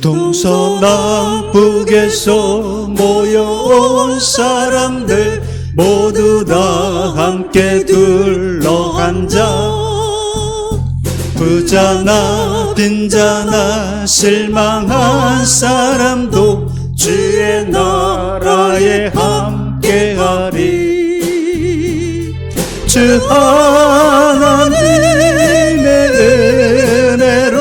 동서남북에서 모여온 사람들 모두 다 함께 둘러앉아 부자나 빈자나 실망한 사람도 주의 나라에 함께하리. 주 하나님의 은혜로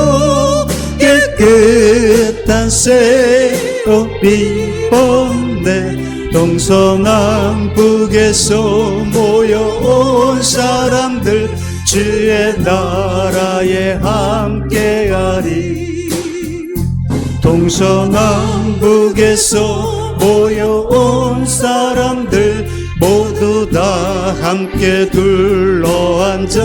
깨끗한 새로 입었네. 동서남북에서 모여온 사람들 주의 나라에 함께하리. 동서남북에서 모여온 사람들 모두 다 함께 둘러앉아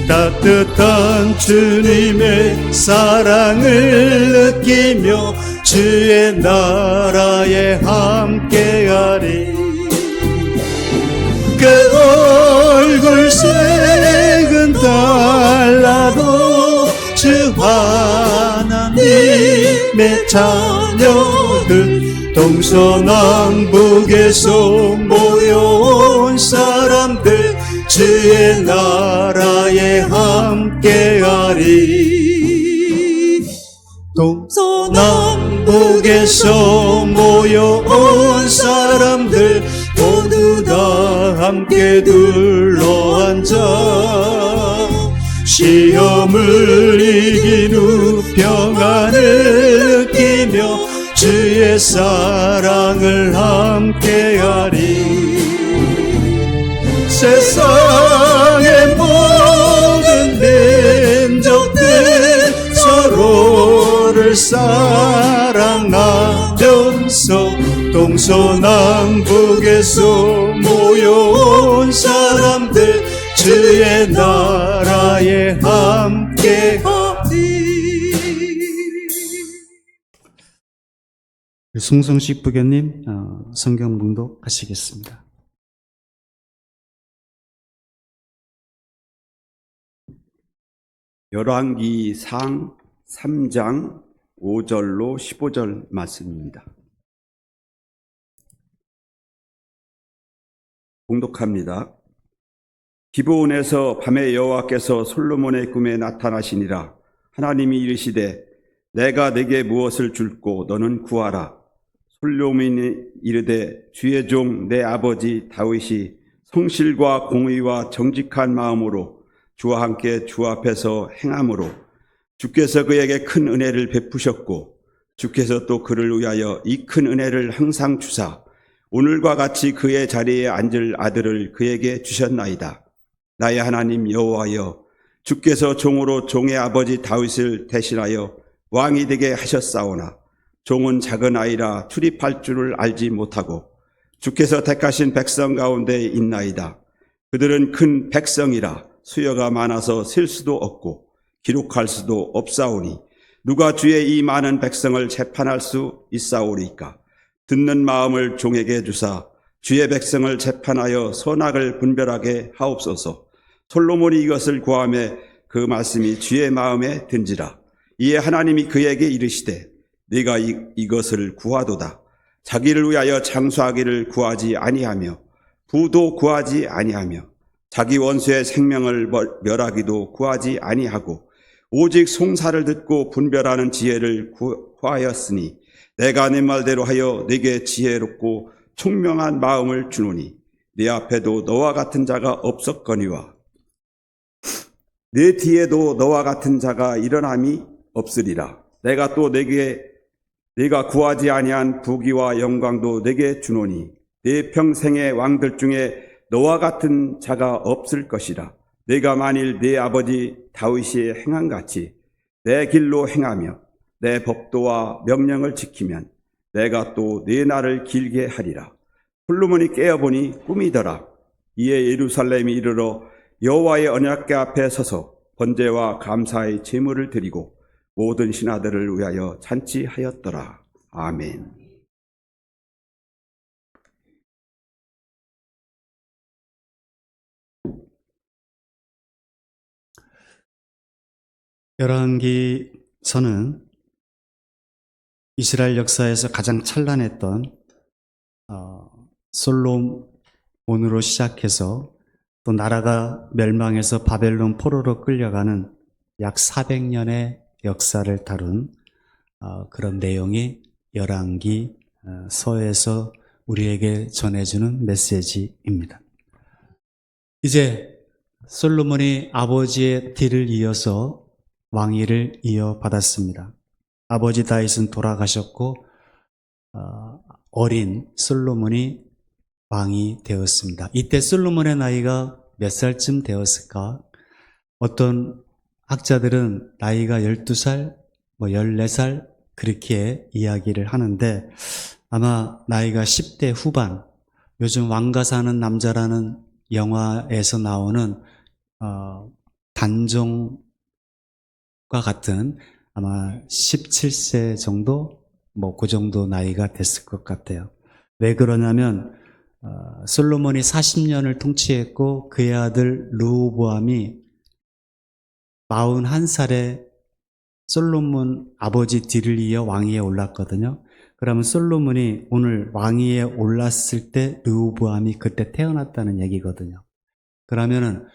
따뜻한 주님의 사랑을 느끼며 주의 나라에 함께하리. 그 얼굴색은 달라도 주 하나님의 자녀들 동서남북에서 모여온 사람들 주의 나라에 함께하리. 동서남북에서 모여온 사람들 모두 다 함께 둘러앉아 시험을 이긴 후 평안을 느끼며 주의 사랑을 함께하리. 세상의 모든 민족들 서로를 사랑하면서 동서남북에서 모여온 사람들 주의 나라에 함께하리. 송성식 부교님 성경 봉독하시겠습니다. 열왕기상 3장 5절로 15절 말씀입니다. 봉독합니다. 기브온에서 밤에 여호와께서 솔로몬의 꿈에 나타나시니라. 하나님이 이르시되 내가 네게 무엇을 줄꼬 너는 구하라. 솔로몬이 이르되 주의 종 내 아버지 다윗이 성실과 공의와 정직한 마음으로 주와 함께 주 앞에서 행함으로 주께서 그에게 큰 은혜를 베푸셨고 주께서 또 그를 위하여 이 큰 은혜를 항상 주사 오늘과 같이 그의 자리에 앉을 아들을 그에게 주셨나이다. 나의 하나님 여호와여, 주께서 종으로 종의 아버지 다윗을 대신하여 왕이 되게 하셨사오나 종은 작은 아이라 출입할 줄을 알지 못하고 주께서 택하신 백성 가운데 있나이다. 그들은 큰 백성이라 수여가 많아서 셀 수도 없고 기록할 수도 없사오니 누가 주의 이 많은 백성을 재판할 수 있사오리까? 듣는 마음을 종에게 주사 주의 백성을 재판하여 선악을 분별하게 하옵소서. 솔로몬이 이것을 구하매 그 말씀이 주의 마음에 든지라. 이에 하나님이 그에게 이르시되 네가 이것을 구하도다. 자기를 위하여 장수하기를 구하지 아니하며 부도 구하지 아니하며 자기 원수의 생명을 멸하기도 구하지 아니하고 오직 송사를 듣고 분별하는 지혜를 구하였으니 내가 내 말대로 하여 네게 지혜롭고 총명한 마음을 주노니 네 앞에도 너와 같은 자가 없었거니와 네 뒤에도 너와 같은 자가 일어남이 없으리라. 내가 또 네가 구하지 아니한 부귀와 영광도 네게 주노니 네 평생의 왕들 중에 너와 같은 자가 없을 것이라. 네가 만일 네 아버지 다윗이 행한같이 내 길로 행하며 내 법도와 명령을 지키면 내가 또 네 날을 길게 하리라. 솔로몬이 깨어보니 꿈이더라. 이에 예루살렘에 이르러 여호와의 언약궤 앞에 서서 번제와 감사의 제물을 드리고 모든 신하들을 위하여 잔치하였더라. 아멘. 열왕기서는 이스라엘 역사에서 가장 찬란했던 솔로몬으로 시작해서 또 나라가 멸망해서 바벨론 포로로 끌려가는 약 400년의 역사를 다룬 그런 내용이 열왕기 서에서 우리에게 전해주는 메시지입니다. 이제 솔로몬이 아버지의 뒤를 이어서 왕위를 이어받았습니다. 아버지 다윗은 돌아가셨고 어린 솔로몬이 왕이 되었습니다. 이때 솔로몬의 나이가 몇 살쯤 되었을까? 어떤 학자들은 나이가 12살, 14살 그렇게 이야기를 하는데 아마 나이가 10대 후반, 요즘 왕가 사는 남자라는 영화에서 나오는 단종과 같은 아마 17세 정도, 그 정도 나이가 됐을 것 같아요. 왜 그러냐면 솔로몬이 40년을 통치했고 그의 아들 르호보암이 41살에 솔로몬 아버지 뒤를 이어 왕위에 올랐거든요. 그러면 솔로몬이 오늘 왕위에 올랐을 때 르호보암이 그때 태어났다는 얘기거든요. 그러면은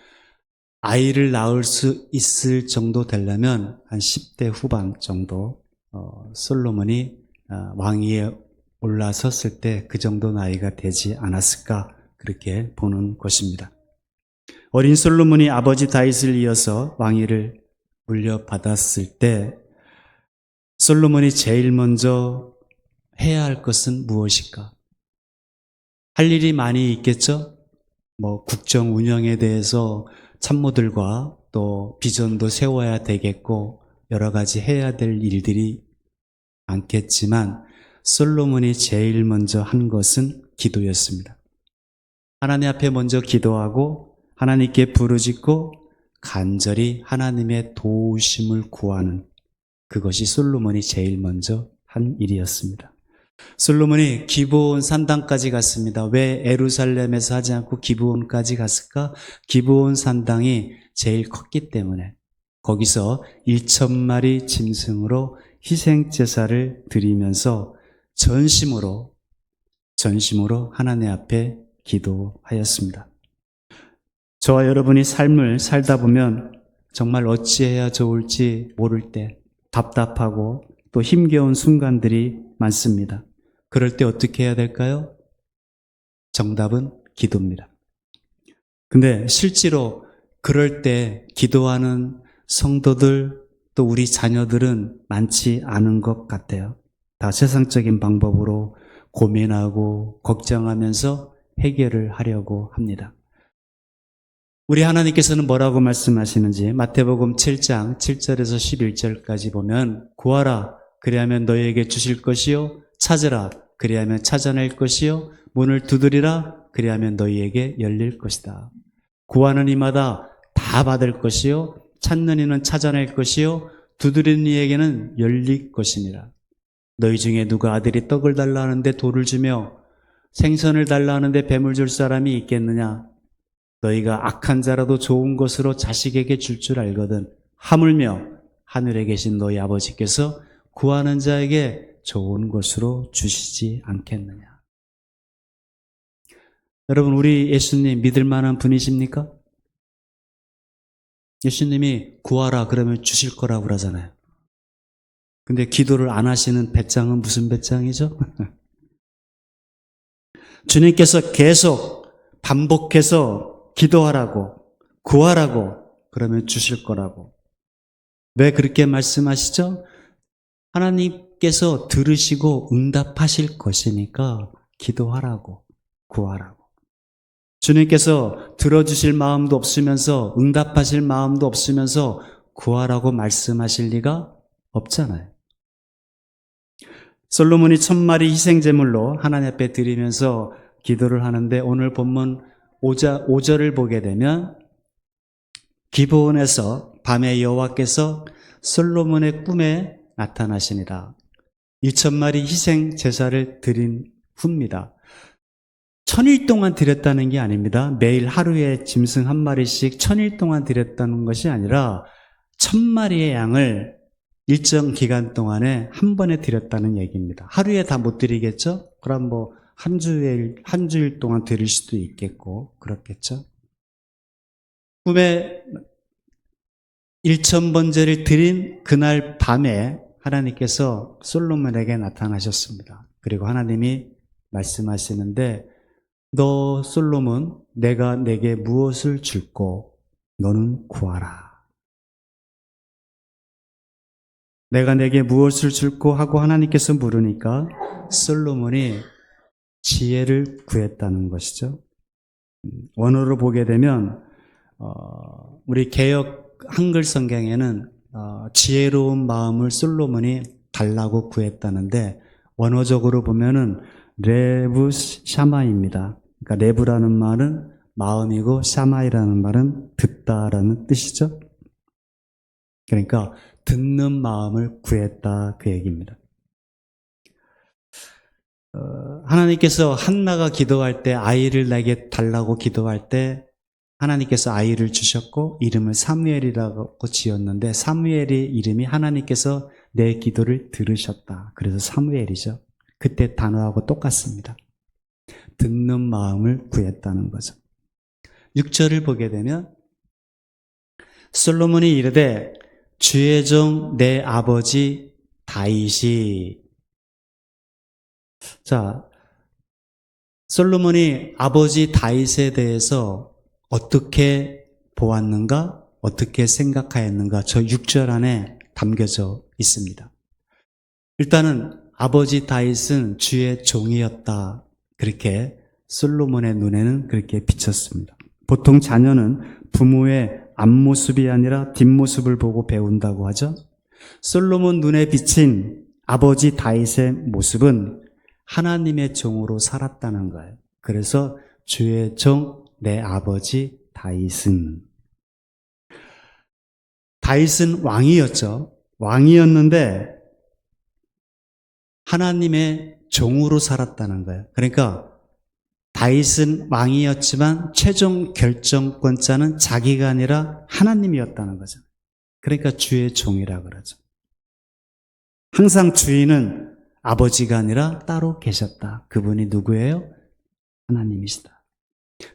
아이를 낳을 수 있을 정도 되려면 한 10대 후반 정도 솔로몬이 왕위에 올라섰을 때 그 정도 나이가 되지 않았을까 그렇게 보는 것입니다. 어린 솔로몬이 아버지 다윗을 이어서 왕위를 물려받았을 때 솔로몬이 제일 먼저 해야 할 것은 무엇일까? 할 일이 많이 있겠죠? 국정 운영에 대해서 참모들과 또 비전도 세워야 되겠고 여러 가지 해야 될 일들이 많겠지만 솔로몬이 제일 먼저 한 것은 기도였습니다. 하나님 앞에 먼저 기도하고 하나님께 부르짖고 간절히 하나님의 도우심을 구하는 그것이 솔로몬이 제일 먼저 한 일이었습니다. 솔로몬이 기브온 산당까지 갔습니다. 왜 예루살렘에서 하지 않고 기브온까지 갔을까? 기브온 산당이 제일 컸기 때문에 거기서 1,000마리 짐승으로 희생제사를 드리면서 전심으로 하나님 앞에 기도하였습니다. 저와 여러분이 삶을 살다 보면 정말 어찌해야 좋을지 모를 때 답답하고 또 힘겨운 순간들이 많습니다. 그럴 때 어떻게 해야 될까요? 정답은 기도입니다. 근데 실제로 그럴 때 기도하는 성도들 또 우리 자녀들은 많지 않은 것 같아요. 다 세상적인 방법으로 고민하고 걱정하면서 해결을 하려고 합니다. 우리 하나님께서는 뭐라고 말씀하시는지 마태복음 7장 7절에서 11절까지 보면 구하라 그리하면 너희에게 주실 것이요 찾으라 그리하면 찾아낼 것이요 문을 두드리라 그리하면 너희에게 열릴 것이다. 구하는 이마다 다 받을 것이요 찾는 이는 찾아낼 것이요 두드리는 이에게는 열릴 것이니라. 너희 중에 누가 아들이 떡을 달라 하는데 돌을 주며 생선을 달라 하는데 뱀을 줄 사람이 있겠느냐? 너희가 악한 자라도 좋은 것으로 자식에게 줄 줄 알거든 하물며 하늘에 계신 너희 아버지께서 구하는 자에게 좋은 것으로 주시지 않겠느냐. 여러분 우리 예수님 믿을 만한 분이십니까? 예수님이 구하라 그러면 주실 거라고 그러잖아요. 근데 기도를 안 하시는 배짱은 무슨 배짱이죠? 주님께서 계속 반복해서 기도하라고 구하라고 그러면 주실 거라고. 왜 그렇게 말씀하시죠? 하나님께서 들으시고 응답하실 것이니까 기도하라고 구하라고. 주님께서 들어주실 마음도 없으면서 응답하실 마음도 없으면서 구하라고 말씀하실 리가 없잖아요. 솔로몬이 1,000마리 희생제물로 하나님 앞에 드리면서 기도를 하는데 오늘 본문 5절을 보게 되면 기브온에서 밤에 여호와께서 솔로몬의 꿈에 나타나시니라. 1,000마리 희생 제사를 드린 후입니다. 1,000일 동안 드렸다는 게 아닙니다. 매일 하루에 짐승 한 마리씩 1,000일 동안 드렸다는 것이 아니라 1,000마리의 양을 일정 기간 동안에 한 번에 드렸다는 얘기입니다. 하루에 다 못 드리겠죠? 그럼 뭐 한 주일 동안 드릴 수도 있겠고, 그렇겠죠? 꿈에 1000번제를 드린 그날 밤에 하나님께서 솔로몬에게 나타나셨습니다. 그리고 하나님이 말씀하시는데, 너 솔로몬, 내가 내게 무엇을 줄고 너는 구하라. 내가 내게 무엇을 줄고 하고 하나님께서 물으니까 솔로몬이 지혜를 구했다는 것이죠. 원어로 보게 되면 우리 개역 한글 성경에는 지혜로운 마음을 솔로몬이 달라고 구했다는데, 원어적으로 보면은 레브 샤마입니다. 그러니까 레브라는 말은 마음이고 샤마이라는 말은 듣다라는 뜻이죠. 그러니까 듣는 마음을 구했다, 그 얘기입니다. 하나님께서 한나가 기도할 때, 아이를 내게 달라고 기도할 때 하나님께서 아이를 주셨고 이름을 사무엘이라고 지었는데, 사무엘의 이름이 하나님께서 내 기도를 들으셨다, 그래서 사무엘이죠. 그때 단어하고 똑같습니다. 듣는 마음을 구했다는 거죠. 6절을 보게 되면 솔로몬이 이르되 주의 종 내 아버지 다윗이, 자, 솔로몬이 아버지 다윗에 대해서 어떻게 보았는가, 어떻게 생각하였는가, 저 6절 안에 담겨져 있습니다. 일단은 아버지 다윗은 주의 종이었다, 그렇게 솔로몬의 눈에는 그렇게 비쳤습니다. 보통 자녀는 부모의 앞모습이 아니라 뒷모습을 보고 배운다고 하죠. 솔로몬 눈에 비친 아버지 다윗의 모습은 하나님의 종으로 살았다는 거예요. 그래서 주의 종 내 아버지 다윗은 왕이었죠. 왕이었는데 하나님의 종으로 살았다는 거예요. 그러니까 다윗은 왕이었지만 최종 결정권자는 자기가 아니라 하나님이었다는 거죠. 그러니까 주의 종이라 그러죠. 항상 주인은 아버지가 아니라 따로 계셨다. 그분이 누구예요? 하나님이시다.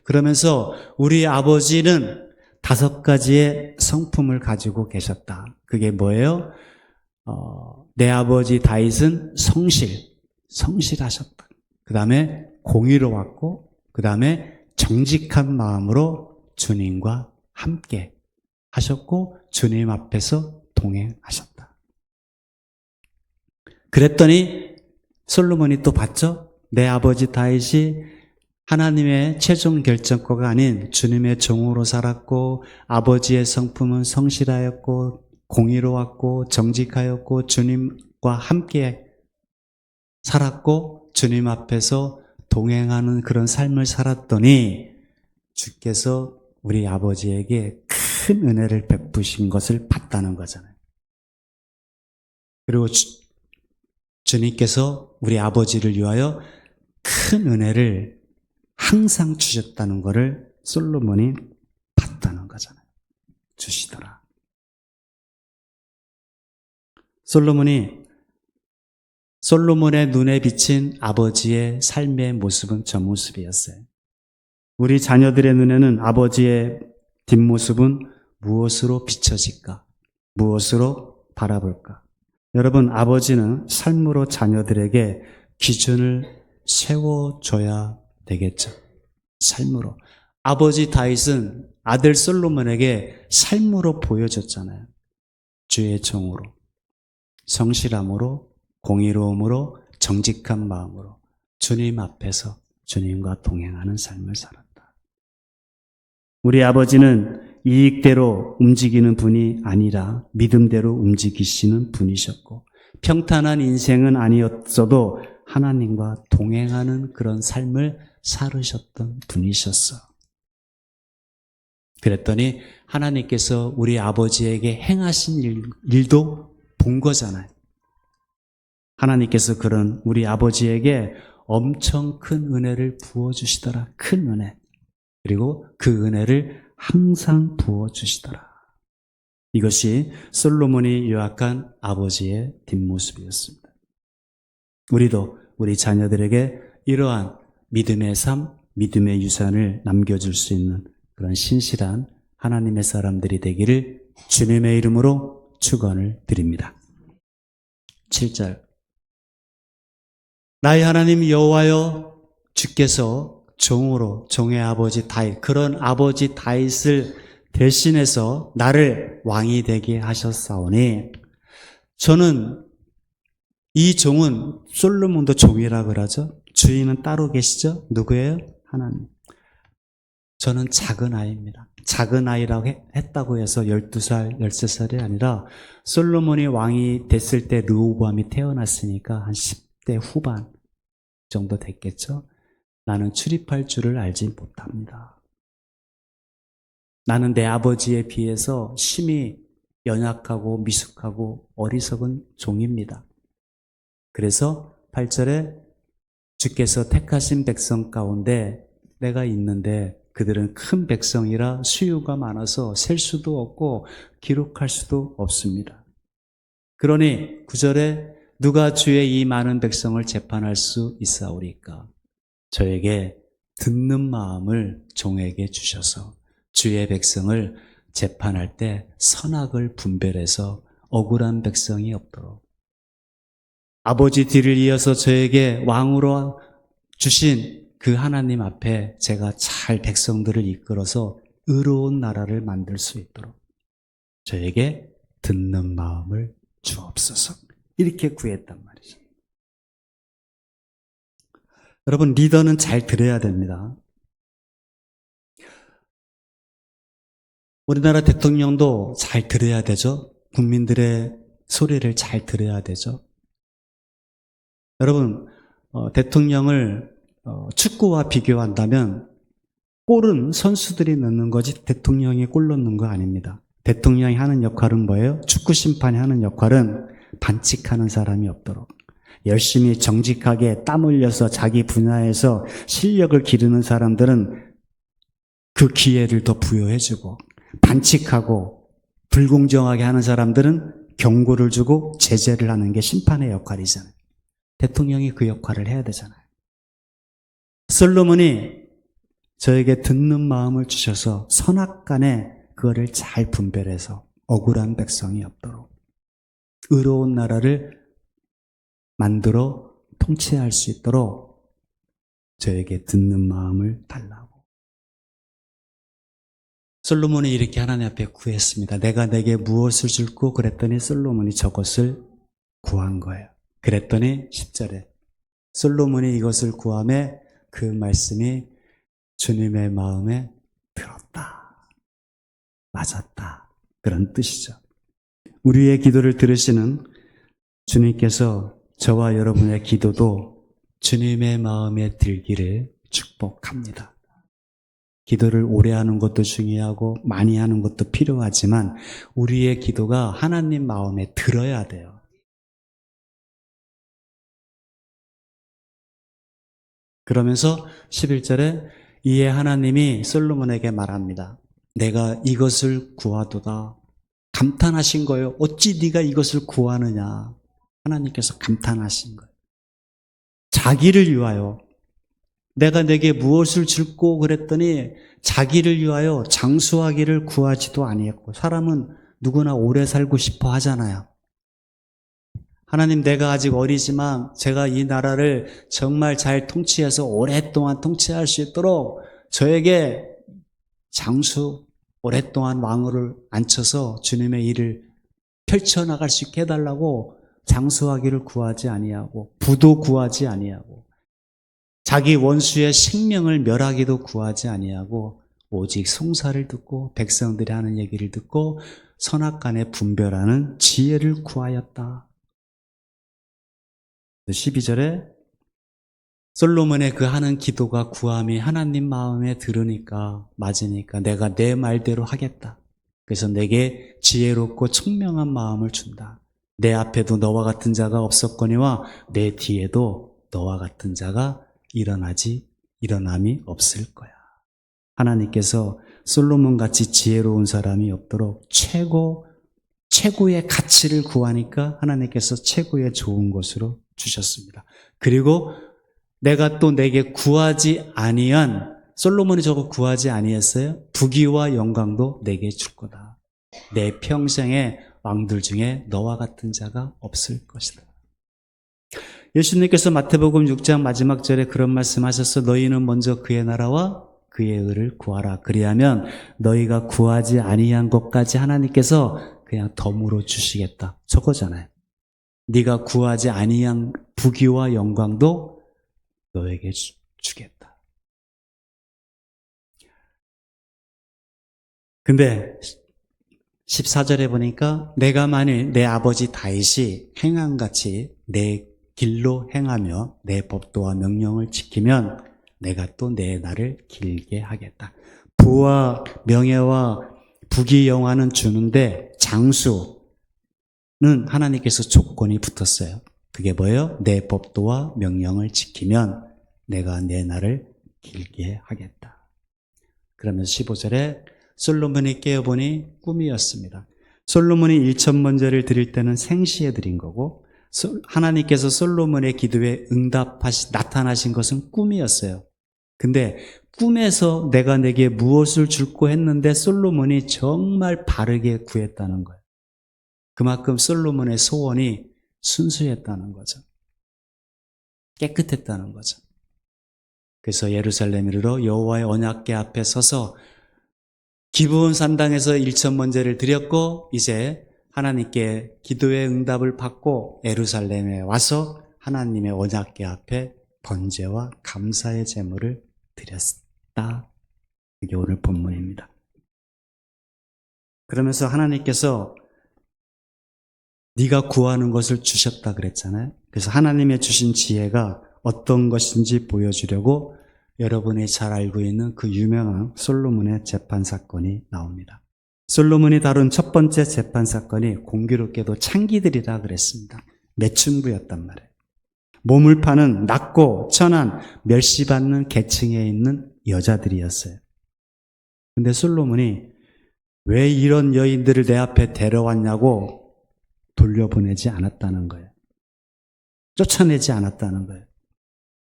그러면서 우리 아버지는 5가지의 성품을 가지고 계셨다. 그게 뭐예요? 내 아버지 다윗은 성실하셨다. 그 다음에 공의로웠고, 그 다음에 정직한 마음으로 주님과 함께 하셨고, 주님 앞에서 동행하셨다. 그랬더니 솔로몬이 또 봤죠? 내 아버지 다윗이 하나님의 최종 결정권가 아닌 주님의 종으로 살았고, 아버지의 성품은 성실하였고 공의로웠고 정직하였고 주님과 함께 살았고 주님 앞에서 동행하는 그런 삶을 살았더니 주께서 우리 아버지에게 큰 은혜를 베푸신 것을 봤다는 거잖아요. 그리고 주님께서 우리 아버지를 위하여 큰 은혜를 항상 주셨다는 것을 솔로몬이 봤다는 거잖아요. 주시더라. 솔로몬의 눈에 비친 아버지의 삶의 모습은 저 모습이었어요. 우리 자녀들의 눈에는 아버지의 뒷모습은 무엇으로 비춰질까? 무엇으로 바라볼까? 여러분, 아버지는 삶으로 자녀들에게 기준을 세워줘야 되겠죠. 삶으로. 아버지 다윗은 아들 솔로몬에게 삶으로 보여줬잖아요. 주의 종으로, 성실함으로, 공의로움으로, 정직한 마음으로 주님 앞에서 주님과 동행하는 삶을 살았다. 우리 아버지는 이익대로 움직이는 분이 아니라 믿음대로 움직이시는 분이셨고, 평탄한 인생은 아니었어도 하나님과 동행하는 그런 삶을 살으셨던 분이셨어. 그랬더니 하나님께서 우리 아버지에게 행하신 일도 본 거잖아요. 하나님께서 그런 우리 아버지에게 엄청 큰 은혜를 부어주시더라. 큰 은혜. 그리고 그 은혜를 항상 부어주시더라. 이것이 솔로몬이 요약한 아버지의 뒷모습이었습니다. 우리도 우리 자녀들에게 이러한 믿음의 삶, 믿음의 유산을 남겨줄 수 있는 그런 신실한 하나님의 사람들이 되기를 주님의 이름으로 축원을 드립니다. 7절 나의 하나님 여호와여 주께서 종으로 종의 아버지 다윗 그런 아버지 다윗을 대신해서 나를 왕이 되게 하셨사오니 저는 이 종은 솔로몬도 종이라 그러죠. 주인은 따로 계시죠. 누구예요? 하나님. 저는 작은 아이입니다. 작은 아이라고 했다고 해서 12살, 13살이 아니라 솔로몬이 왕이 됐을 때 르호보암이 태어났으니까 한 10대 후반 정도 됐겠죠. 나는 출입할 줄을 알지 못합니다. 나는 내 아버지에 비해서 심히 연약하고 미숙하고 어리석은 종입니다. 그래서 8절에 주께서 택하신 백성 가운데 내가 있는데 그들은 큰 백성이라 수요가 많아서 셀 수도 없고 기록할 수도 없습니다. 그러니 9절에 누가 주의 이 많은 백성을 재판할 수 있사오리까? 저에게 듣는 마음을 종에게 주셔서 주의 백성을 재판할 때 선악을 분별해서 억울한 백성이 없도록 아버지 뒤를 이어서 저에게 왕으로 주신 그 하나님 앞에 제가 잘 백성들을 이끌어서 의로운 나라를 만들 수 있도록 저에게 듣는 마음을 주옵소서. 이렇게 구했단 말이죠. 여러분, 리더는 잘 들어야 됩니다. 우리나라 대통령도 잘 들어야 되죠. 국민들의 소리를 잘 들어야 되죠. 여러분, 대통령을 축구와 비교한다면 골은 선수들이 넣는 거지 대통령이 골 넣는 거 아닙니다. 대통령이 하는 역할은 뭐예요? 축구 심판이 하는 역할은 반칙하는 사람이 없도록 열심히 정직하게 땀 흘려서 자기 분야에서 실력을 기르는 사람들은 그 기회를 더 부여해주고 반칙하고 불공정하게 하는 사람들은 경고를 주고 제재를 하는 게 심판의 역할이잖아요. 대통령이 그 역할을 해야 되잖아요. 솔로몬이 저에게 듣는 마음을 주셔서 선악간에 그거를 잘 분별해서 억울한 백성이 없도록 의로운 나라를 만들어 통치할 수 있도록 저에게 듣는 마음을 달라고. 솔로몬이 이렇게 하나님 앞에 구했습니다. 내가 내게 무엇을 줄고 그랬더니 솔로몬이 저것을 구한 거예요. 그랬더니 10절에 솔로몬이 이것을 구하매 그 말씀이 주님의 마음에 들었다. 맞았다. 그런 뜻이죠. 우리의 기도를 들으시는 주님께서 저와 여러분의 기도도 주님의 마음에 들기를 축복합니다. 기도를 오래 하는 것도 중요하고 많이 하는 것도 필요하지만 우리의 기도가 하나님 마음에 들어야 돼요. 그러면서 11절에 이에 하나님이 솔로몬에게 말합니다. 내가 이것을 구하도다. 감탄하신 거예요. 어찌 네가 이것을 구하느냐. 하나님께서 감탄하신 거예요. 자기를 위하여 내가 내게 무엇을 줄고 그랬더니 자기를 위하여 장수하기를 구하지도 아니했고 사람은 누구나 오래 살고 싶어 하잖아요. 하나님 내가 아직 어리지만 제가 이 나라를 정말 잘 통치해서 오랫동안 통치할 수 있도록 저에게 장수 오랫동안 왕을 앉혀서 주님의 일을 펼쳐나갈 수 있게 해달라고 장수하기를 구하지 아니하고 부도 구하지 아니하고 자기 원수의 생명을 멸하기도 구하지 아니하고 오직 송사를 듣고 백성들이 하는 얘기를 듣고 선악간에 분별하는 지혜를 구하였다. 12절에 솔로몬의 그 하는 기도가 구함이 하나님 마음에 들으니까 맞으니까 내가 내 말대로 하겠다. 그래서 내게 지혜롭고 청명한 마음을 준다. 내 앞에도 너와 같은 자가 없었거니와 내 뒤에도 너와 같은 자가 일어남이 없을 거야. 하나님께서 솔로몬같이 지혜로운 사람이 없도록 최고 최고의 가치를 구하니까 하나님께서 최고의 좋은 것으로 주셨습니다. 그리고 내가 또 내게 구하지 아니한, 솔로몬이 저거 구하지 아니했어요? 부귀와 영광도 내게 줄 거다. 내 평생의 왕들 중에 너와 같은 자가 없을 것이다. 예수님께서 마태복음 6장 마지막 절에 그런 말씀하셨어. 너희는 먼저 그의 나라와 그의 의를 구하라. 그리하면 너희가 구하지 아니한 것까지 하나님께서 그냥 덤으로 주시겠다. 저거잖아요. 네가 구하지 아니한 부귀와 영광도 너에게 주겠다. 근데 14절에 보니까 내가 만일 내 아버지 다윗이 행함같이 내 길로 행하며 내 법도와 명령을 지키면 내가 또 내 날을 길게 하겠다. 부와 명예와 부귀 영화는 주는데 장수는 하나님께서 조건이 붙었어요. 그게 뭐예요? 내 법도와 명령을 지키면 내가 내 날을 길게 하겠다. 그러면서 15절에 솔로몬이 깨어보니 꿈이었습니다. 솔로몬이 1천번제를 드릴 때는 생시에 드린 거고 하나님께서 솔로몬의 기도에 나타나신 것은 꿈이었어요. 근데 꿈에서 내가 내게 무엇을 줄고 했는데 솔로몬이 정말 바르게 구했다는 거예요. 그만큼 솔로몬의 소원이 순수했다는 거죠. 깨끗했다는 거죠. 그래서 예루살렘으로 여호와의 언약궤 앞에 서서 기브온 산당에서 1천번제를 드렸고 이제 하나님께 기도의 응답을 받고 예루살렘에 와서 하나님의 언약궤 앞에 번제와 감사의 제물을 드렸다. 이게 오늘 본문입니다. 그러면서 하나님께서 네가 구하는 것을 주셨다 그랬잖아요. 그래서 하나님의 주신 지혜가 어떤 것인지 보여주려고 여러분이 잘 알고 있는 그 유명한 솔로몬의 재판 사건이 나옵니다. 솔로몬이 다룬 첫 번째 재판 사건이 공교롭게도 창기들이라 그랬습니다. 매춘부였단 말이에요. 몸을 파는 낮고 천한 멸시받는 계층에 있는 여자들이었어요. 근데 솔로몬이 왜 이런 여인들을 내 앞에 데려왔냐고 돌려보내지 않았다는 거예요. 쫓아내지 않았다는 거예요.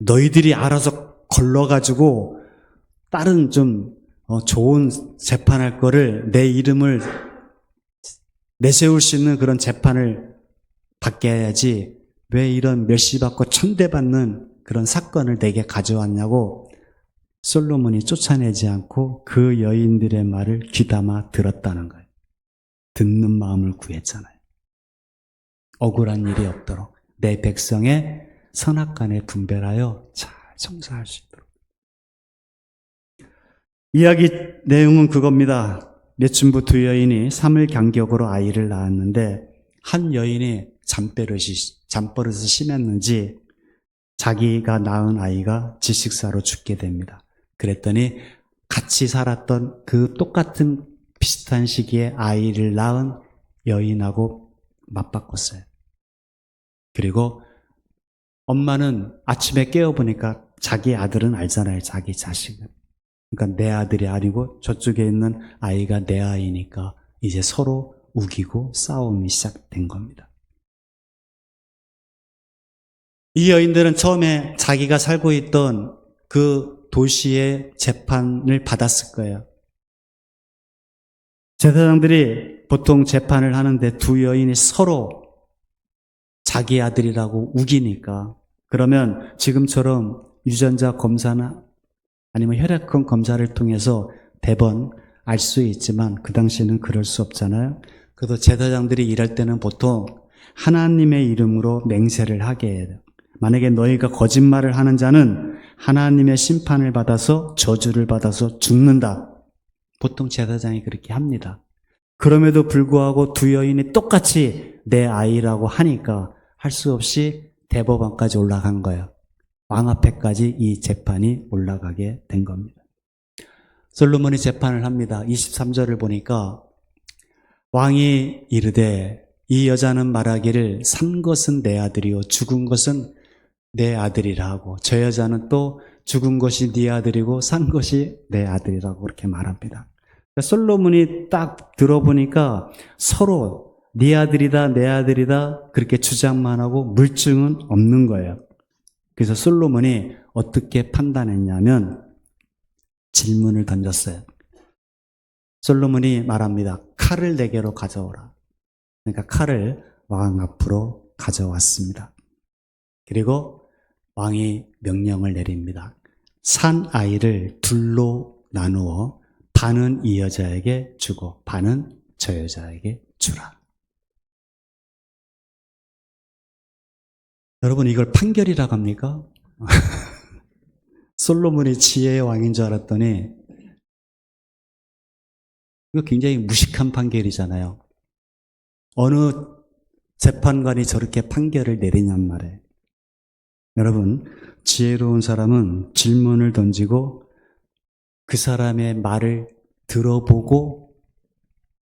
너희들이 알아서 걸러가지고 다른 좀 좋은 재판할 거를 내 이름을 내세울 수 있는 그런 재판을 받게 해야지 왜 이런 멸시받고 천대받는 그런 사건을 내게 가져왔냐고 솔로몬이 쫓아내지 않고 그 여인들의 말을 귀담아 들었다는 거예요. 듣는 마음을 구했잖아요. 억울한 일이 없도록 내 백성의 선악간에 분별하여 잘 청소할 수 있도록. 이야기 내용은 그겁니다. 매춘부 두 여인이 3일 간격으로 아이를 낳았는데 한 여인이 잠버릇이 심했는지 자기가 낳은 아이가 질식사로 죽게 됩니다. 그랬더니 같이 살았던 그 똑같은 비슷한 시기에 아이를 낳은 여인하고 맞바꿨어요. 그리고 엄마는 아침에 깨어보니까 자기 아들은 알잖아요. 자기 자식은. 그러니까 내 아들이 아니고 저쪽에 있는 아이가 내 아이니까 이제 서로 우기고 싸움이 시작된 겁니다. 이 여인들은 처음에 자기가 살고 있던 그 도시의 재판을 받았을 거예요. 제사장들이 보통 재판을 하는데 두 여인이 서로 자기 아들이라고 우기니까 그러면 지금처럼 유전자 검사나 아니면 혈액형 검사를 통해서 대번 알 수 있지만 그 당시에는 그럴 수 없잖아요. 그래서 제사장들이 일할 때는 보통 하나님의 이름으로 맹세를 하게 해요. 만약에 너희가 거짓말을 하는 자는 하나님의 심판을 받아서 저주를 받아서 죽는다. 보통 제사장이 그렇게 합니다. 그럼에도 불구하고 두 여인이 똑같이 내 아이라고 하니까 할 수 없이 대법원까지 올라간 거예요. 왕 앞에까지 이 재판이 올라가게 된 겁니다. 솔로몬이 재판을 합니다. 23절을 보니까 왕이 이르되 이 여자는 말하기를 산 것은 내 아들이요 죽은 것은 내 아들이라 하고 저 여자는 또 죽은 것이 네 아들이고 산 것이 내 아들이라고 그렇게 말합니다. 솔로몬이 딱 들어보니까 서로 네 아들이다, 내 아들이다 그렇게 주장만 하고 물증은 없는 거예요. 그래서 솔로몬이 어떻게 판단했냐면 질문을 던졌어요. 솔로몬이 말합니다. 칼을 내게로 가져오라. 그러니까 칼을 왕 앞으로 가져왔습니다. 그리고 왕이 명령을 내립니다. 산 아이를 둘로 나누어 반은 이 여자에게 주고 반은 저 여자에게 주라. 여러분 이걸 판결이라고 합니까? 솔로몬이 지혜의 왕인 줄 알았더니 이거 굉장히 무식한 판결이잖아요. 어느 재판관이 저렇게 판결을 내리냔 말이에요. 여러분, 지혜로운 사람은 질문을 던지고 그 사람의 말을 들어보고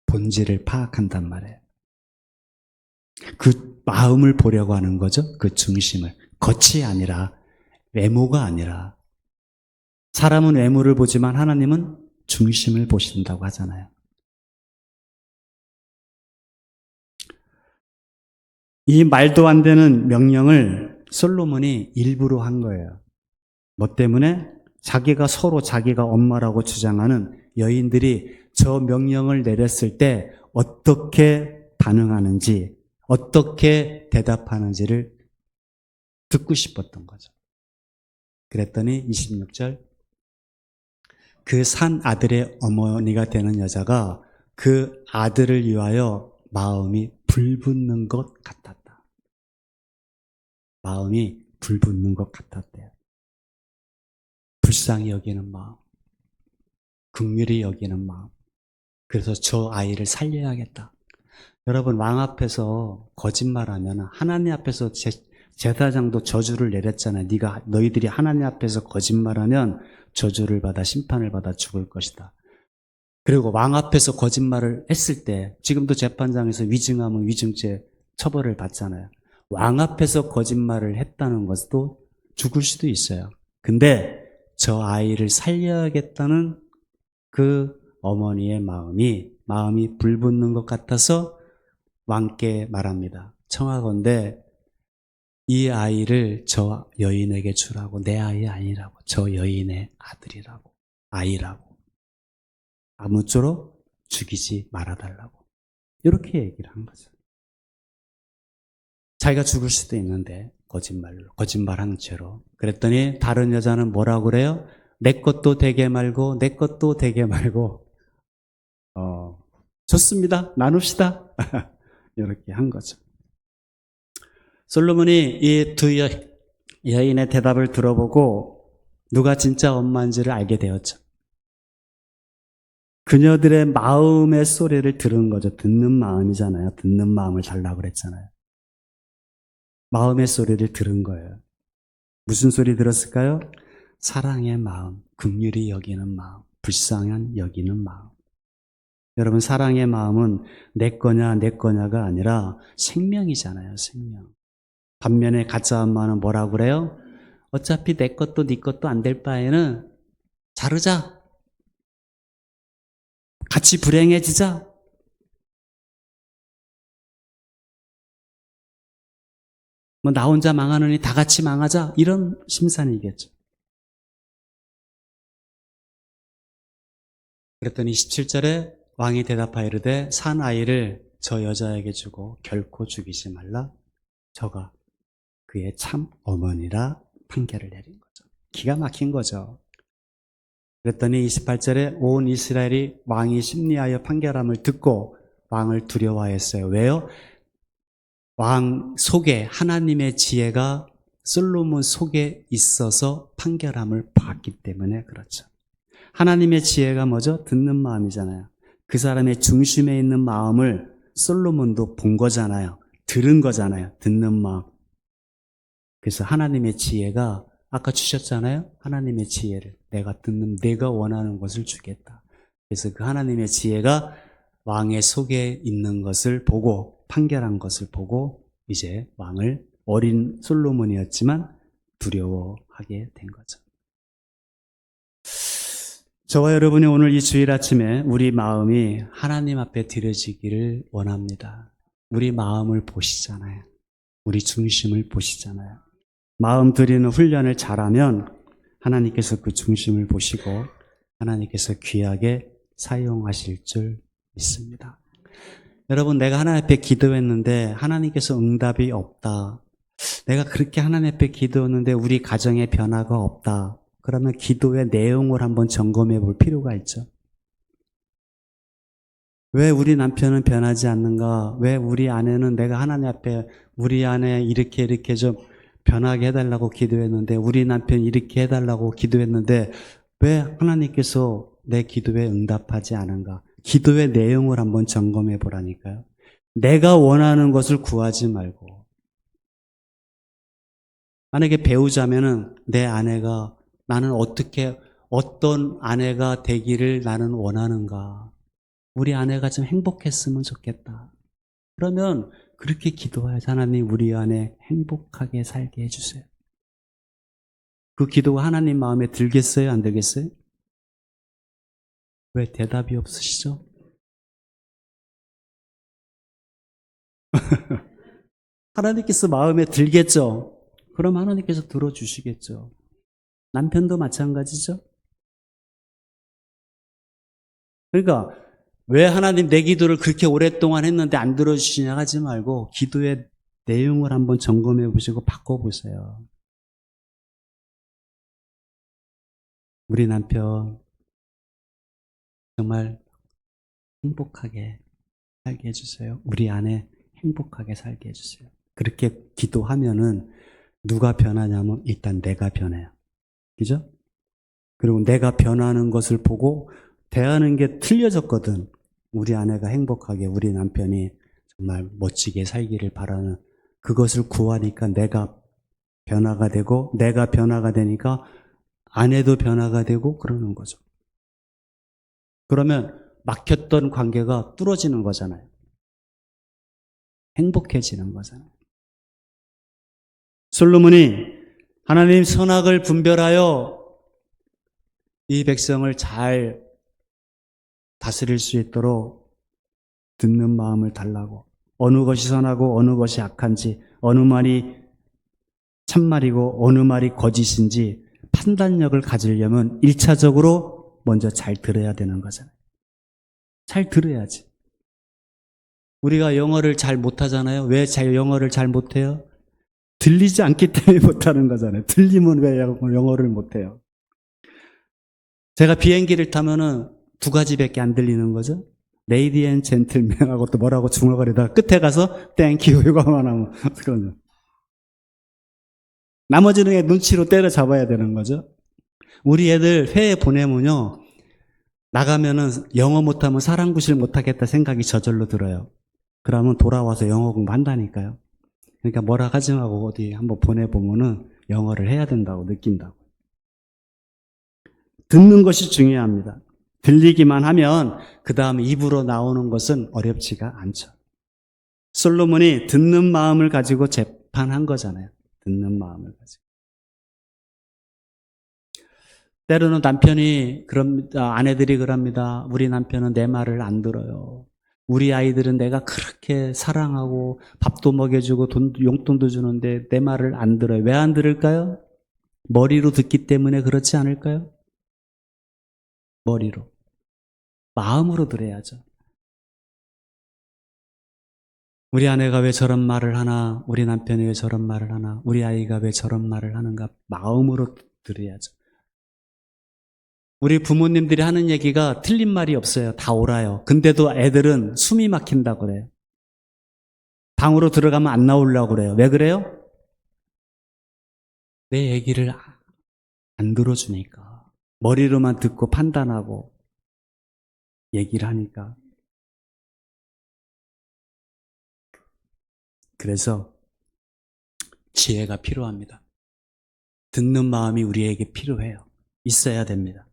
본질을 파악한단 말이에요. 그 마음을 보려고 하는 거죠. 그 중심을. 겉이 아니라, 외모가 아니라. 사람은 외모를 보지만 하나님은 중심을 보신다고 하잖아요. 이 말도 안 되는 명령을 솔로몬이 일부러 한 거예요. 뭐 때문에? 자기가 서로 자기가 엄마라고 주장하는 여인들이 저 명령을 내렸을 때 어떻게 반응하는지, 어떻게 대답하는지를 듣고 싶었던 거죠. 그랬더니 26절 그 산 아들의 어머니가 되는 여자가 그 아들을 위하여 마음이 불붙는 것 같았다. 마음이 불붙는 것 같았대요. 불쌍히 여기는 마음, 긍휼히 여기는 마음. 그래서 저 아이를 살려야겠다. 여러분 왕 앞에서 거짓말하면 하나님 앞에서 제사장도 저주를 내렸잖아요. 너희들이 하나님 앞에서 거짓말하면 저주를 받아 심판을 받아 죽을 것이다. 그리고 왕 앞에서 거짓말을 했을 때 지금도 재판장에서 위증하면 위증죄 처벌을 받잖아요. 왕 앞에서 거짓말을 했다는 것도 죽을 수도 있어요. 근데 저 아이를 살려야겠다는 그 어머니의 마음이 불붙는 것 같아서 왕께 말합니다. 청하건대 이 아이를 저 여인에게 주라고. 내 아이 아니라고. 저 여인의 아들이라고. 아이라고. 아무쪼록 죽이지 말아달라고. 이렇게 얘기를 한 거죠. 자기가 죽을 수도 있는데 거짓말한 채로. 그랬더니 다른 여자는 뭐라고 그래요? 내 것도 되게 말고 내 것도 되게 말고 좋습니다. 나눕시다. 이렇게 한 거죠. 솔로몬이 이 두 여인의 대답을 들어보고 누가 진짜 엄마인지를 알게 되었죠. 그녀들의 마음의 소리를 들은 거죠. 듣는 마음이잖아요. 듣는 마음을 달라고 그랬잖아요. 마음의 소리를 들은 거예요. 무슨 소리 들었을까요? 사랑의 마음, 긍휼히 여기는 마음, 불쌍한 여기는 마음. 여러분 사랑의 마음은 내 거냐가 아니라 생명이잖아요. 생명. 반면에 가짜 엄마는 뭐라고 그래요? 어차피 내 것도 네 것도 안 될 바에는 자르자. 같이 불행해지자. 뭐 나 혼자 망하느니 다 같이 망하자. 이런 심산이겠죠. 그랬더니 17절에 왕이 대답하여 이르되 산 아이를 저 여자에게 주고 결코 죽이지 말라. 저가 그의 참 어머니라 판결을 내린 거죠. 기가 막힌 거죠. 그랬더니 28절에 온 이스라엘이 왕이 심리하여 판결함을 듣고 왕을 두려워했어요. 왜요? 왕 속에 하나님의 지혜가 솔로몬 속에 있어서 판결함을 봤기 때문에 그렇죠. 하나님의 지혜가 뭐죠? 듣는 마음이잖아요. 그 사람의 중심에 있는 마음을 솔로몬도 본 거잖아요. 들은 거잖아요. 듣는 마음. 그래서 하나님의 지혜가 아까 주셨잖아요. 하나님의 지혜를 내가 원하는 것을 주겠다. 그래서 그 하나님의 지혜가 왕의 속에 있는 것을 보고 판결한 것을 보고 이제 왕을 어린 솔로몬이었지만 두려워하게 된 거죠. 저와 여러분이 오늘 이 주일 아침에 우리 마음이 하나님 앞에 드려지기를 원합니다. 우리 마음을 보시잖아요. 우리 중심을 보시잖아요. 마음 들이는 훈련을 잘하면 하나님께서 그 중심을 보시고 하나님께서 귀하게 사용하실 줄 믿습니다. 여러분, 내가 하나님 앞에 기도했는데 하나님께서 응답이 없다. 내가 그렇게 하나님 앞에 기도했는데 우리 가정에 변화가 없다. 그러면 기도의 내용을 한번 점검해 볼 필요가 있죠. 왜 우리 남편은 변하지 않는가? 왜 우리 아내는 내가 하나님 앞에 우리 아내 이렇게 좀 변하게 해달라고 기도했는데 우리 남편 이렇게 해달라고 기도했는데 왜 하나님께서 내 기도에 응답하지 않은가? 기도의 내용을 한번 점검해 보라니까요. 내가 원하는 것을 구하지 말고 만약에 배우자면은 내 아내가 나는 어떤 아내가 되기를 나는 원하는가? 우리 아내가 좀 행복했으면 좋겠다. 그러면 그렇게 기도해야지. 하나님 우리 아내 행복하게 살게 해주세요. 그 기도가 하나님 마음에 들겠어요? 안 들겠어요? 왜 대답이 없으시죠? 하나님께서 마음에 들겠죠? 그럼 하나님께서 들어주시겠죠. 남편도 마찬가지죠. 그러니까 왜 하나님 내 기도를 그렇게 오랫동안 했는데 안 들어주시냐 하지 말고 기도의 내용을 한번 점검해 보시고 바꿔보세요. 우리 남편 정말 행복하게 살게 해주세요. 우리 아내 행복하게 살게 해주세요. 그렇게 기도하면은 누가 변하냐면 일단 내가 변해요. 그죠? 그리고 내가 변하는 것을 보고 대하는 게 틀려졌거든. 우리 아내가 행복하게 우리 남편이 정말 멋지게 살기를 바라는 그것을 구하니까 내가 변화가 되고 내가 변화가 되니까 아내도 변화가 되고 그러는 거죠. 그러면 막혔던 관계가 뚫어지는 거잖아요. 행복해지는 거잖아요. 솔로몬이 하나님 선악을 분별하여 이 백성을 잘 다스릴 수 있도록 듣는 마음을 달라고 어느 것이 선하고 어느 것이 악한지 어느 말이 참말이고 어느 말이 거짓인지 판단력을 가지려면 1차적으로 먼저 잘 들어야 되는 거잖아요. 잘 들어야지. 우리가 영어를 잘 못하잖아요. 왜 영어를 잘 못해요? 들리지 않기 때문에 못하는 거잖아요. 들리면 왜 영어를 못해요? 제가 비행기를 타면은 두 가지밖에 안 들리는 거죠. 레이디 앤 젠틀맨하고 또 뭐라고 중얼거리다가 끝에 가서 땡큐 이거만 하면 그러죠. 나머지는 그냥 눈치로 때려잡아야 되는 거죠. 우리 애들 해외 보내면요. 나가면은 영어 못하면 사랑구실 못하겠다 생각이 저절로 들어요. 그러면 돌아와서 영어 공부한다니까요. 그러니까 뭐라 하지 말고 어디 한번 보내보면은 영어를 해야 된다고 느낀다고. 듣는 것이 중요합니다. 들리기만 하면 그 다음 입으로 나오는 것은 어렵지가 않죠. 솔로몬이 듣는 마음을 가지고 재판한 거잖아요. 듣는 마음을 가지고. 때로는 남편이 그럽니다. 아내들이 그럽니다. 우리 남편은 내 말을 안 들어요. 우리 아이들은 내가 그렇게 사랑하고 밥도 먹여주고 용돈도 주는데 내 말을 안 들어요. 왜 안 들을까요? 머리로 듣기 때문에 그렇지 않을까요? 머리로. 마음으로 들어야죠. 우리 아내가 왜 저런 말을 하나? 우리 남편이 왜 저런 말을 하나? 우리 아이가 왜 저런 말을 하는가? 마음으로 들어야죠. 우리 부모님들이 하는 얘기가 틀린 말이 없어요. 다 옳아요. 근데도 애들은 숨이 막힌다고 그래요. 방으로 들어가면 안 나오려고 그래요. 왜 그래요? 내 얘기를 안 들어주니까. 머리로만 듣고 판단하고 얘기를 하니까. 그래서 지혜가 필요합니다. 듣는 마음이 우리에게 필요해요. 있어야 됩니다.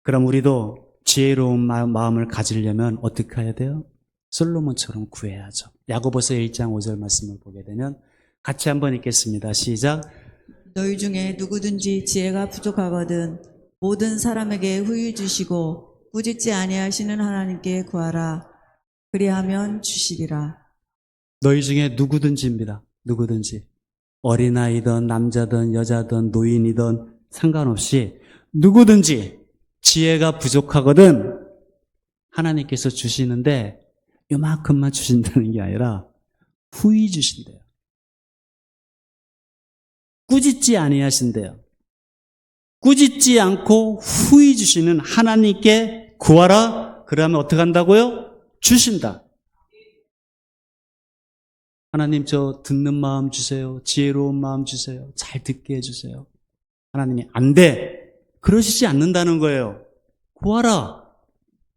그럼 우리도 지혜로운 마음을 가지려면 어떻게 해야 돼요? 솔로몬처럼 구해야죠. 야고보서 1장 5절 말씀을 보게 되면 같이 한번 읽겠습니다. 시작. 너희 중에 누구든지 지혜가 부족하거든 모든 사람에게 후히 주시고 꾸짖지 아니하시는 하나님께 구하라. 그리하면 주시리라. 너희 중에 누구든지입니다. 누구든지. 어린아이든 남자든 여자든 노인이든 상관없이 누구든지 지혜가 부족하거든 하나님께서 주시는데 요만큼만 주신다는 게 아니라 후히 주신대요. 꾸짖지 아니하신대요. 꾸짖지 않고 후히 주시는 하나님께 구하라. 그러면 어떻게 한다고요? 주신다. 하나님 저 듣는 마음 주세요. 지혜로운 마음 주세요. 잘 듣게 해주세요. 하나님이 안 돼. 그러시지 않는다는 거예요. 구하라.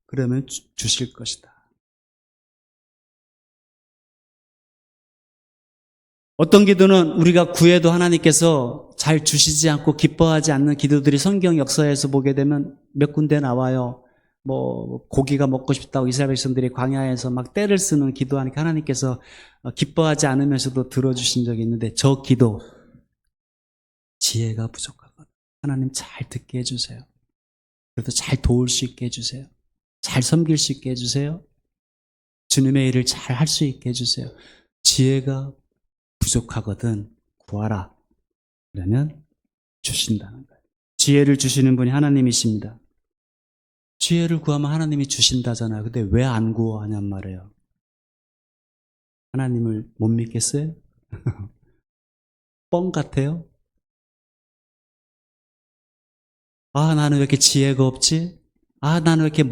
그러면 주실 것이다. 어떤 기도는 우리가 구해도 하나님께서 잘 주시지 않고 기뻐하지 않는 기도들이 성경 역사에서 보게 되면 몇 군데 나와요. 뭐 고기가 먹고 싶다고 이스라엘 백성들이 광야에서 막 떼를 쓰는 기도하니까 하나님께서 기뻐하지 않으면서도 들어주신 적이 있는데 저 기도 지혜가 부족하거든. 하나님 잘 듣게 해주세요. 그래도 잘 도울 수 있게 해주세요. 잘 섬길 수 있게 해주세요. 주님의 일을 잘 할 수 있게 해주세요. 지혜가 부족하거든 구하라. 그러면 주신다는 거예요. 지혜를 주시는 분이 하나님이십니다. 지혜를 구하면 하나님이 주신다잖아요. 근데 왜 안 구하냔 말이에요. 하나님을 못 믿겠어요? 뻥 같아요? 아, 나는 왜 이렇게 지혜가 없지? 아, 나는 왜 이렇게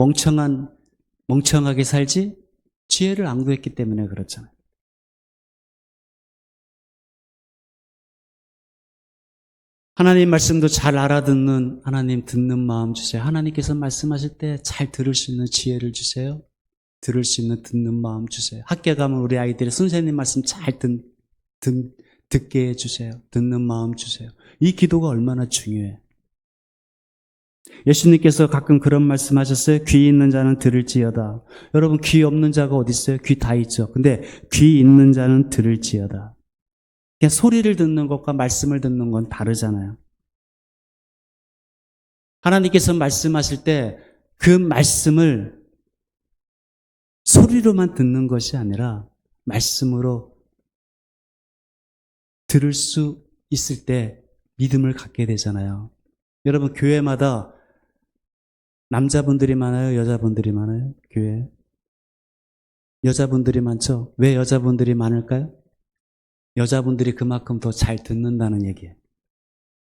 멍청하게 살지? 지혜를 안 구했기 때문에 그렇잖아요. 하나님 말씀도 잘 알아듣는 하나님 듣는 마음 주세요. 하나님께서 말씀하실 때 잘 들을 수 있는 지혜를 주세요. 들을 수 있는 듣는 마음 주세요. 학교 가면 우리 아이들이 선생님 말씀 잘 듣게 해주세요. 듣는 마음 주세요. 이 기도가 얼마나 중요해요. 예수님께서 가끔 그런 말씀 하셨어요. 귀 있는 자는 들을지어다. 여러분 귀 없는 자가 어디 있어요? 귀 다 있죠. 근데 귀 있는 자는 들을지어다. 그냥 소리를 듣는 것과 말씀을 듣는 건 다르잖아요. 하나님께서 말씀하실 때 그 말씀을 소리로만 듣는 것이 아니라 말씀으로 들을 수 있을 때 믿음을 갖게 되잖아요. 여러분 교회마다 남자분들이 많아요? 여자분들이 많아요? 교회? 여자분들이 많죠? 왜 여자분들이 많을까요? 여자분들이 그만큼 더 잘 듣는다는 얘기예요.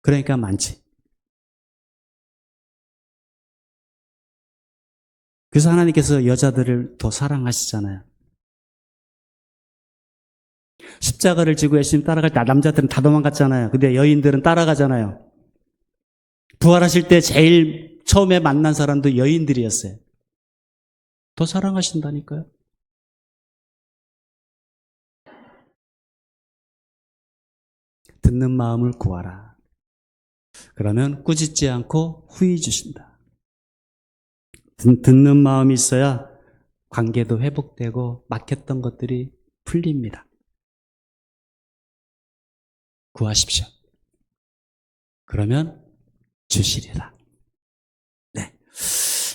그러니까 많지. 그래서 하나님께서 여자들을 더 사랑하시잖아요. 십자가를 지고 예수님 따라갈 때 남자들은 다 도망갔잖아요. 근데 여인들은 따라가잖아요. 부활하실 때 제일 처음에 만난 사람도 여인들이었어요. 더 사랑하신다니까요. 듣는 마음을 구하라. 그러면 꾸짖지 않고 후히 주신다. 듣는 마음이 있어야 관계도 회복되고 막혔던 것들이 풀립니다. 구하십시오. 그러면 주시리라. 네.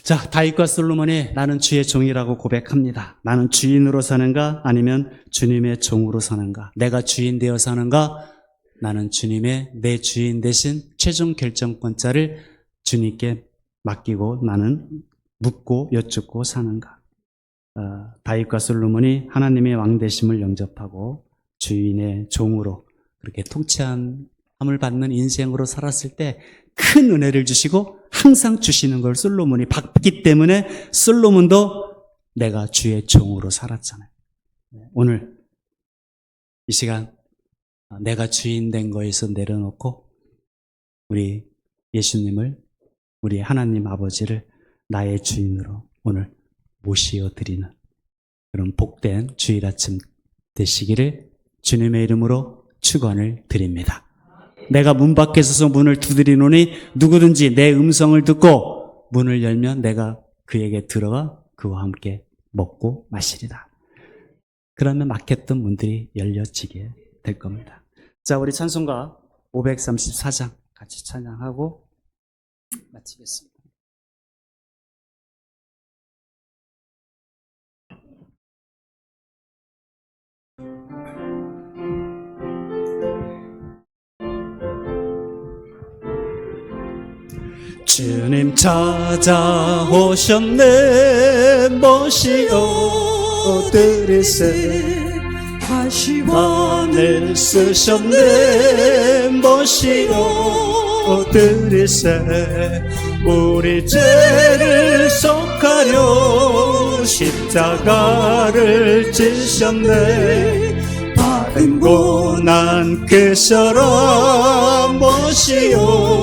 자, 다윗과 솔로몬이 나는 주의 종이라고 고백합니다. 나는 주인으로 사는가 아니면 주님의 종으로 사는가? 내가 주인 되어 사는가? 나는 주님의 내 주인 대신 최종 결정권자를 주님께 맡기고 나는 묻고 여쭙고 사는가? 다윗과 솔로몬이 하나님의 왕되심을 영접하고 주인의 종으로 그렇게 통치함을 받는 인생으로 살았을 때 큰 은혜를 주시고 항상 주시는 걸 솔로몬이 받기 때문에 솔로몬도 내가 주의 종으로 살았잖아요. 오늘 이 시간 내가 주인 된 거에서 내려놓고 우리 예수님을 우리 하나님 아버지를 나의 주인으로 오늘 모시어 드리는 그런 복된 주일 아침 되시기를 주님의 이름으로 축원을 드립니다. 내가 문 밖에 서서 문을 두드리노니 누구든지 내 음성을 듣고 문을 열면 내가 그에게 들어가 그와 함께 먹고 마시리라. 그러면 막혔던 문들이 열려지게 될 겁니다. 자, 우리 찬송가 534장 같이 찬양하고 마치겠습니다. 주님 찾아오셨네 모시오 드리세 다시 안을 쓰셨네 모시오 드리세 우리 죄를 속하려 십자가를 지셨네 바른 고난 그 사람 모시오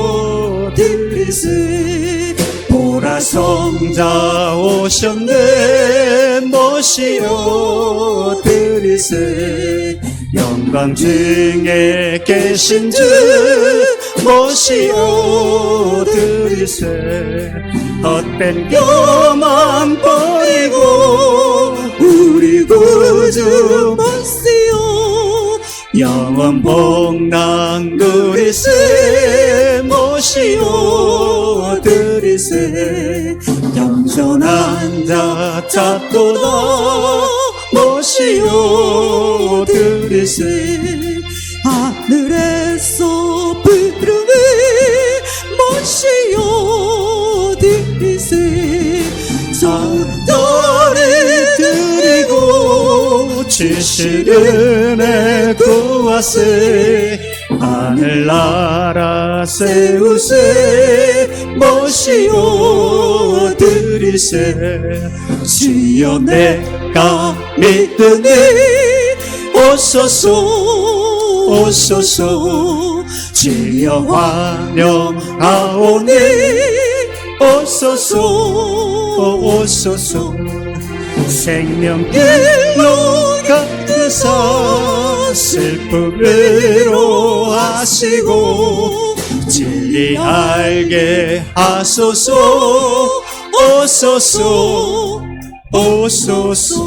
드리세 보라 성자 오셨네 모시오 드리세 영광 중에 계신 주 모시오 드리세 헛된 교만 버리고 우리 구주 모시오 영원 복랑 누리세 모시오 드리세 겸손한 자 찾도다 모시오 드리세 하늘에서 부르네 모시오 드리세 성도를 드리고 지시름에 구하세 하늘나라 세우세 모시오 드리세 주여 내가 믿으니 오소서 오소서 주여 환영하오니 오소서 오소서 생명길로 가득사 슬픔으로 하시고 진리 알게 하소서 오소서 오소서